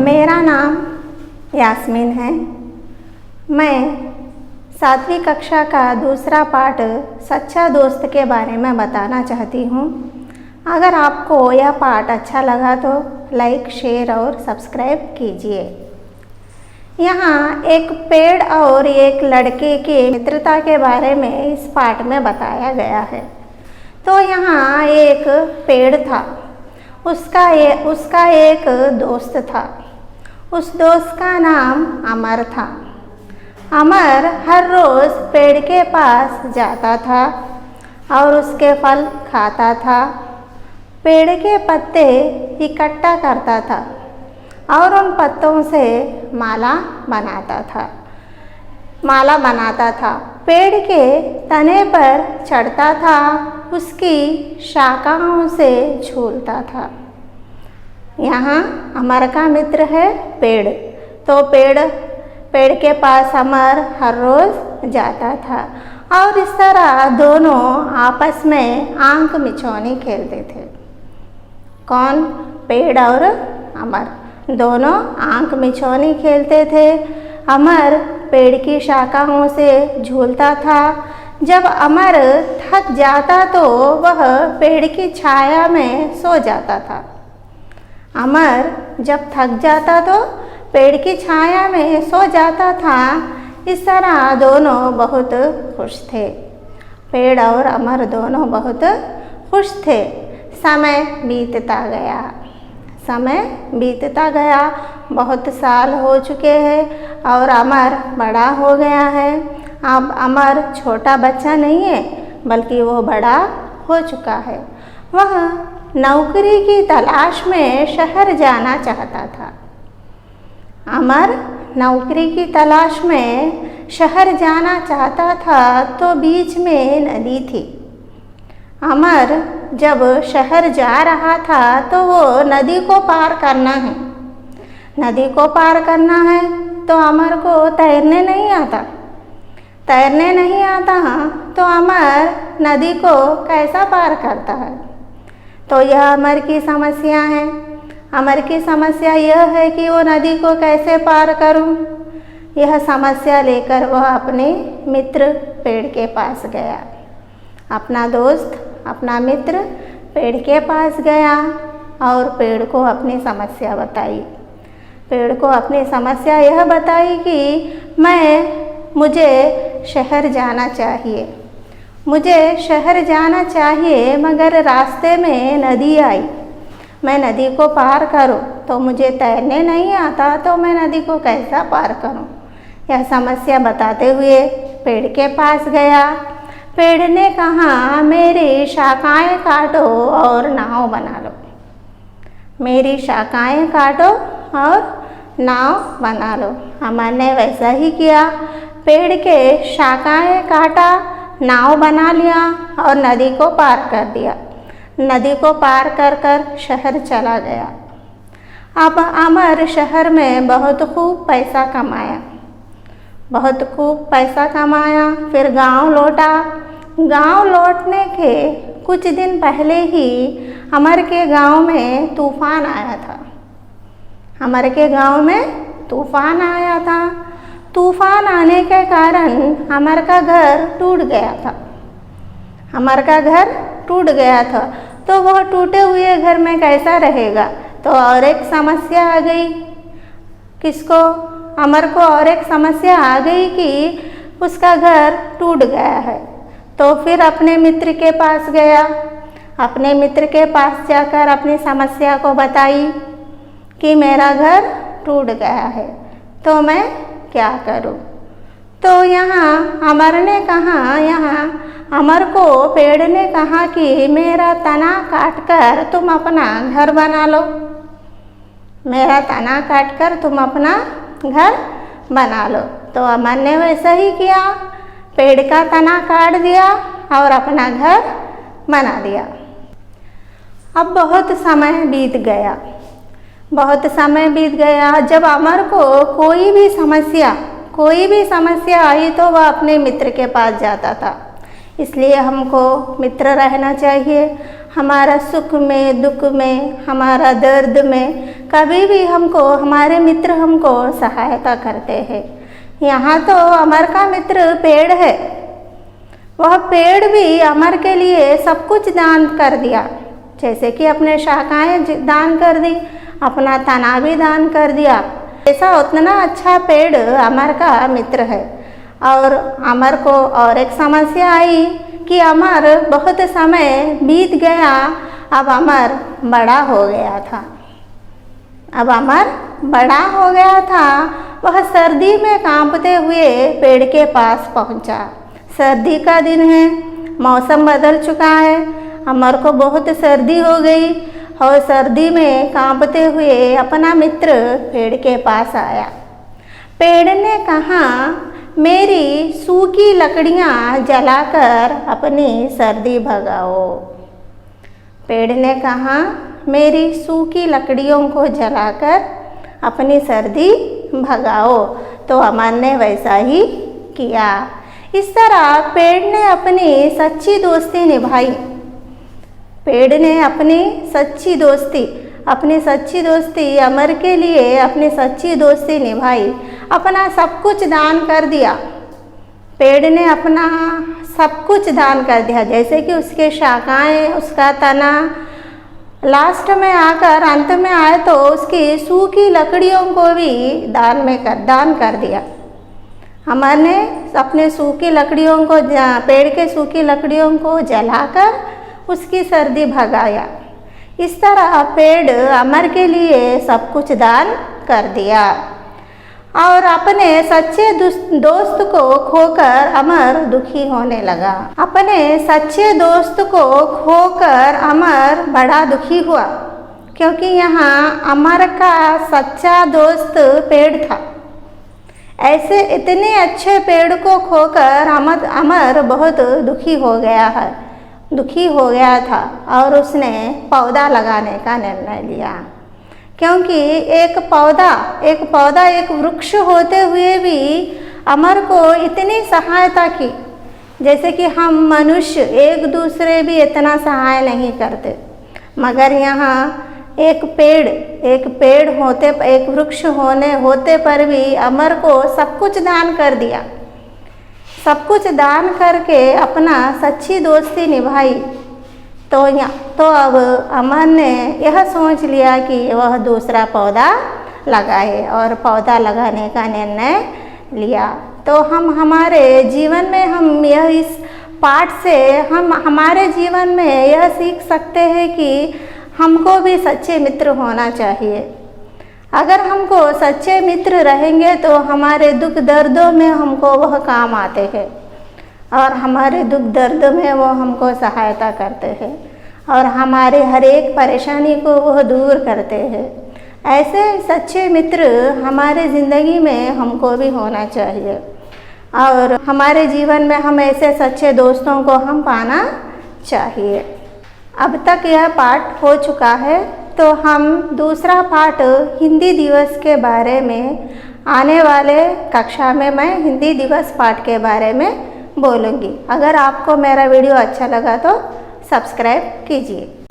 मेरा नाम यास्मीन है। मैं 7वीं कक्षा का दूसरा पाठ सच्चा दोस्त के बारे में बताना चाहती हूँ। अगर आपको यह पाठ अच्छा लगा तो लाइक, शेयर और सब्सक्राइब कीजिए। यहाँ एक पेड़ और एक लड़के की मित्रता के बारे में इस पाठ में बताया गया है। तो यहाँ एक पेड़ था, उसका एक दोस्त था। उस दोस्त का नाम अमर था। अमर हर रोज़ पेड़ के पास जाता था और उसके फल खाता था। पेड़ के पत्ते इकट्ठा करता था और उन पत्तों से माला बनाता था। पेड़ के तने पर चढ़ता था, उसकी शाखाओं से झूलता था। यहाँ अमर का मित्र है पेड़। तो पेड़ के पास अमर हर रोज़ जाता था और इस तरह दोनों आपस में आंख मिचौनी खेलते थे। कौन? पेड़ और अमर दोनों आंख मिचौनी खेलते थे। अमर पेड़ की शाखाओं से झूलता था। जब अमर थक जाता तो वह पेड़ की छाया में सो जाता था। अमर जब थक जाता तो पेड़ की छाया में सो जाता था। इस तरह दोनों बहुत खुश थे। पेड़ और अमर दोनों बहुत खुश थे। समय बीतता गया। बहुत साल हो चुके हैं और अमर बड़ा हो गया है। अब अमर छोटा बच्चा नहीं है, बल्कि वो बड़ा हो चुका है। वह नौकरी की तलाश में शहर जाना चाहता था। अमर नौकरी की तलाश में शहर जाना चाहता था तो बीच में नदी थी। अमर जब शहर जा रहा था तो वो नदी को पार करना है। तो अमर को तैरने नहीं आता तो अमर नदी को कैसा पार करता है? तो यह अमर की समस्या है। अमर की समस्या यह है कि वो नदी को कैसे पार करूं। यह समस्या लेकर वह अपने मित्र पेड़ के पास गया। अपना दोस्त, अपना मित्र पेड़ के पास गया और पेड़ को अपनी समस्या बताई। पेड़ को अपनी समस्या यह बताई कि मुझे शहर जाना चाहिए, मगर रास्ते में नदी आई। मैं नदी को पार करूं तो मुझे तैरने नहीं आता, तो मैं नदी को कैसा पार करूं? यह समस्या बताते हुए पेड़ के पास गया। पेड़ ने कहा, मेरी शाखाएं काटो और नाव बना लो। मेरी शाखाएं काटो और नाव बना लो। अमर ने वैसा ही किया। पेड़ के शाखाएं काटा, नाव बना लिया और नदी को पार कर दिया। नदी को पार कर शहर चला गया। अब अमर शहर में बहुत खूब पैसा कमाया। फिर गांव लौटा। गांव लौटने के कुछ दिन पहले ही अमर के गांव में तूफान आया था। तूफान आने के कारण अमर का घर टूट गया था। तो वह टूटे हुए घर में कैसा रहेगा? तो और एक समस्या आ गई। किसको? अमर को और एक समस्या आ गई कि उसका घर टूट गया है। तो फिर अपने मित्र के पास गया। अपने मित्र के पास जाकर अपनी समस्या को बताई कि मेरा घर टूट गया है, तो मैं क्या करूं? तो यहाँ अमर को पेड़ ने कहा कि मेरा तना काटकर तुम अपना घर बना लो। तो अमर ने वैसा ही किया। पेड़ का तना काट दिया और अपना घर बना दिया। अब बहुत समय बीत गया। जब अमर को कोई भी समस्या आई तो वह अपने मित्र के पास जाता था। इसलिए हमको मित्र रहना चाहिए। हमारा सुख में, दुख में, हमारा दर्द में कभी भी हमको हमारे मित्र हमको सहायता करते हैं। यहाँ तो अमर का मित्र पेड़ है, वह पेड़ भी अमर के लिए सब कुछ दान कर दिया। जैसे कि अपने शाखाएं दान कर दी, अपना तना भी दान कर दिया। ऐसा उतना अच्छा पेड़ अमर का मित्र है। और अमर को और एक समस्या आई कि अमर बहुत समय बीत गया, अब अमर बड़ा हो गया था। अब अमर बड़ा हो गया था। वह सर्दी में कांपते हुए पेड़ के पास पहुंचा। सर्दी का दिन है, मौसम बदल चुका है। अमर को बहुत सर्दी हो गई और सर्दी में कांपते हुए अपना मित्र पेड़ के पास आया। पेड़ ने कहा, मेरी सूखी लकड़ियाँ जलाकर अपनी सर्दी भगाओ। पेड़ ने कहा, मेरी सूखी लकड़ियों को जलाकर अपनी सर्दी भगाओ। तो अमर ने वैसा ही किया। इस तरह पेड़ ने अपनी सच्ची दोस्ती निभाई। पेड़ ने अपनी सच्ची दोस्ती अमर के लिए अपनी सच्ची दोस्ती निभाई। अपना सब कुछ दान कर दिया। पेड़ ने अपना सब कुछ दान कर दिया, जैसे कि उसके शाखाएं, उसका तना, लास्ट में आकर अंत में आए तो उसकी सूखी लकड़ियों को भी दान कर दिया। अमर ने अपने सूखी लकड़ियों को, पेड़ के सूखी लकड़ियों को जलाकर उसकी सर्दी भगाया। इस तरह पेड़ अमर के लिए सब कुछ दान कर दिया। और अपने सच्चे दोस्त को खोकर अमर दुखी होने लगा। अपने सच्चे दोस्त को खोकर अमर बड़ा दुखी हुआ, क्योंकि यहाँ अमर का सच्चा दोस्त पेड़ था। ऐसे इतने अच्छे पेड़ को खोकर अमर बहुत दुखी हो गया था और उसने पौधा लगाने का निर्णय लिया। क्योंकि एक पौधा एक वृक्ष होते हुए भी अमर को इतनी सहायता की, जैसे कि हम मनुष्य एक दूसरे भी इतना सहाय नहीं करते। मगर यहाँ एक वृक्ष होते पर भी अमर को सब कुछ दान कर दिया। सब कुछ दान करके अपना सच्ची दोस्ती निभाई। तो अब अमर ने यह सोच लिया कि वह दूसरा पौधा लगाए और पौधा लगाने का निर्णय लिया। तो हम हमारे जीवन में इस पाठ से हम हमारे जीवन में यह सीख सकते हैं कि हमको भी सच्चे मित्र होना चाहिए। अगर हमको सच्चे मित्र रहेंगे तो हमारे दुख दर्दों में हमको वह काम आते हैं और हमारे दुख दर्द में वो हमको सहायता करते हैं और हमारे हर एक परेशानी को वह दूर करते हैं। ऐसे सच्चे मित्र हमारे ज़िंदगी में हमको भी होना चाहिए और हमारे जीवन में हम ऐसे सच्चे दोस्तों को हम पाना चाहिए। अब तक यह पाठ हो चुका है, तो हम दूसरा पाठ हिंदी दिवस के बारे में आने वाले कक्षा में मैं हिंदी दिवस पाठ के बारे में बोलूँगी। अगर आपको मेरा वीडियो अच्छा लगा तो सब्सक्राइब कीजिए।